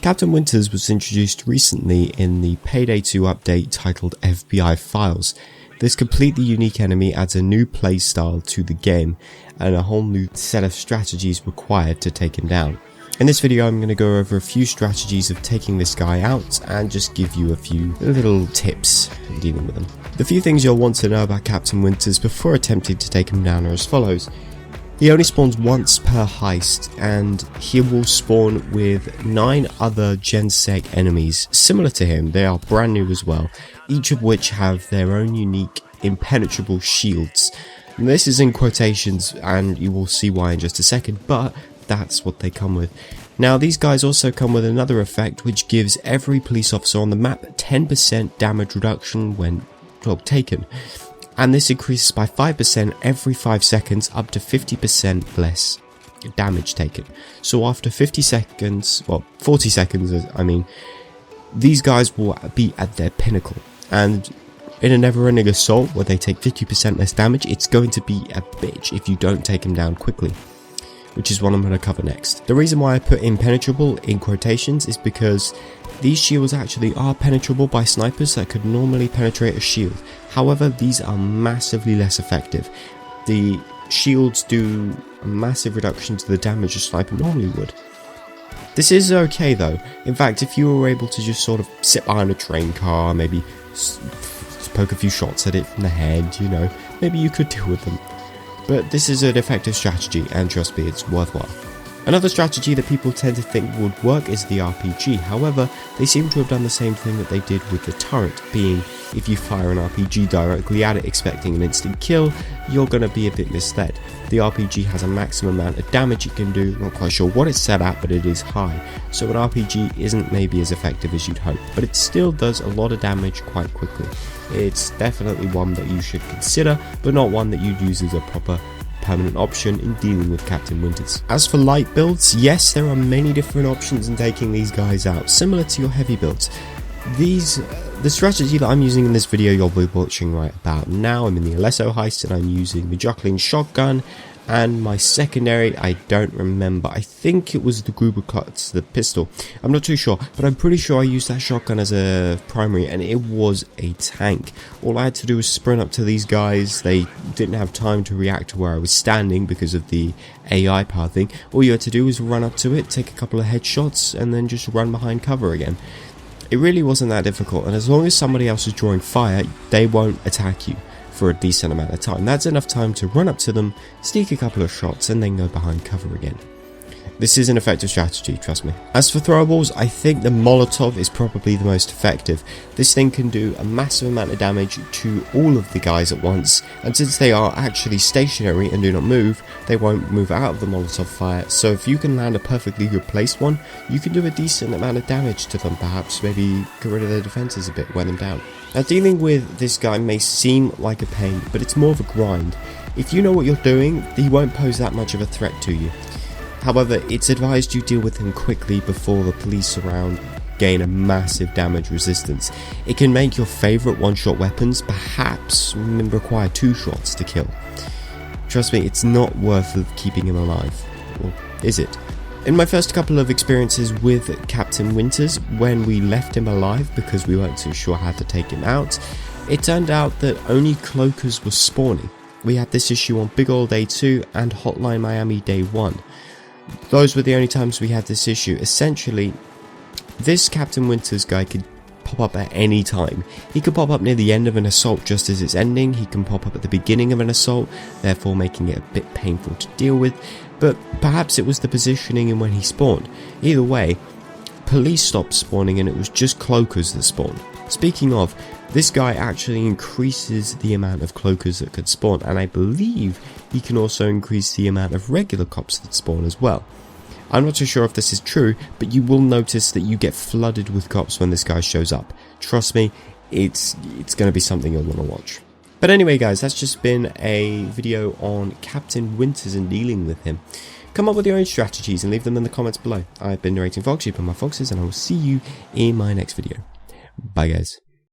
Captain Winters was introduced recently in the Payday 2 update titled FBI Files. This completely unique enemy adds a new playstyle to the game and a whole new set of strategies required to take him down. In this video I'm going to go over a few strategies of taking this guy out and just give you a few little tips in dealing with him. The few things you'll want to know about Captain Winters before attempting to take him down are as follows. He only spawns once per heist, and he will spawn with 9 other GenSec enemies similar to him. They are brand new as well, each of which have their own unique impenetrable shields. And this is in quotations and you will see why in just a second, but that's what they come with. Now these guys also come with another effect which gives every police officer on the map 10% damage reduction when taken. And this increases by 5% every 5 seconds up to 50% less damage taken. So after 40 seconds, these guys will be at their pinnacle. And in a never-ending assault where they take 50% less damage, it's going to be a bitch if you don't take them down quickly, which is what I'm going to cover next. The reason why I put impenetrable in quotations is because these shields actually are penetrable by snipers that could normally penetrate a shield. However, these are massively less effective. The shields do a massive reduction to the damage a sniper normally would. This is okay though. In fact, if you were able to just sort of sit behind a train car, maybe poke a few shots at it from the head, you know, maybe you could deal with them. But this is an effective strategy, and trust me, it's worthwhile. Another strategy that people tend to think would work is the RPG. However, they seem to have done the same thing that they did with the turret, being if you fire an RPG directly at it expecting an instant kill, you're going to be a bit misled. The RPG has a maximum amount of damage it can do, not quite sure what it's set at, but it is high. So an RPG isn't maybe as effective as you'd hope, but it still does a lot of damage quite quickly. It's definitely one that you should consider, but not one that you'd use as a proper permanent option in dealing with Captain Winters. As for light builds, yes, there are many different options in taking these guys out, similar to your heavy builds. The strategy that I'm using in this video you'll be watching right about now, I'm in the Alesso heist and I'm using the Juckling shotgun, and my secondary, I don't remember, I think it was the Gruber Klutz, the pistol, I'm not too sure, but I'm pretty sure I used that shotgun as a primary and it was a tank. All I had to do was sprint up to these guys, they didn't have time to react to where I was standing because of the AI power thing. All you had to do was run up to it, take a couple of headshots and then just run behind cover again. It really wasn't that difficult, and as long as somebody else is drawing fire, they won't attack you for a decent amount of time. That's enough time to run up to them, sneak a couple of shots, and then go behind cover again. This is an effective strategy, trust me. As for throwables, I think the Molotov is probably the most effective. This thing can do a massive amount of damage to all of the guys at once, and since they are actually stationary and do not move, they won't move out of the Molotov fire, so if you can land a perfectly good placed one, you can do a decent amount of damage to them, perhaps maybe get rid of their defenses a bit, wear them down. Now dealing with this guy may seem like a pain, but it's more of a grind. If you know what you're doing, he won't pose that much of a threat to you. However, it's advised you deal with him quickly before the police around gain a massive damage resistance. It can make your favourite one-shot weapons perhaps require 2 shots to kill. Trust me, it's not worth keeping him alive. Or is it? In my first couple of experiences with Captain Winters, when we left him alive because we weren't too sure how to take him out, it turned out that only cloakers were spawning. We had this issue on Big Ol' Day 2 and Hotline Miami Day 1. Those were the only times we had this issue. Essentially, this Captain Winters guy could pop up at any time. He could pop up near the end of an assault just as it's ending, he can pop up at the beginning of an assault, therefore making it a bit painful to deal with, but perhaps it was the positioning and when he spawned. Either way, police stopped spawning and it was just cloakers that spawned. Speaking of, this guy actually increases the amount of cloakers that could spawn, and I believe he can also increase the amount of regular cops that spawn as well. I'm not too sure if this is true, but you will notice that you get flooded with cops when this guy shows up. Trust me, it's going to be something you'll want to watch. But anyway guys, that's just been a video on Captain Winters and dealing with him. Come up with your own strategies and leave them in the comments below. I've been narrating Fox, you've been my Foxes, and I will see you in my next video. Bye guys.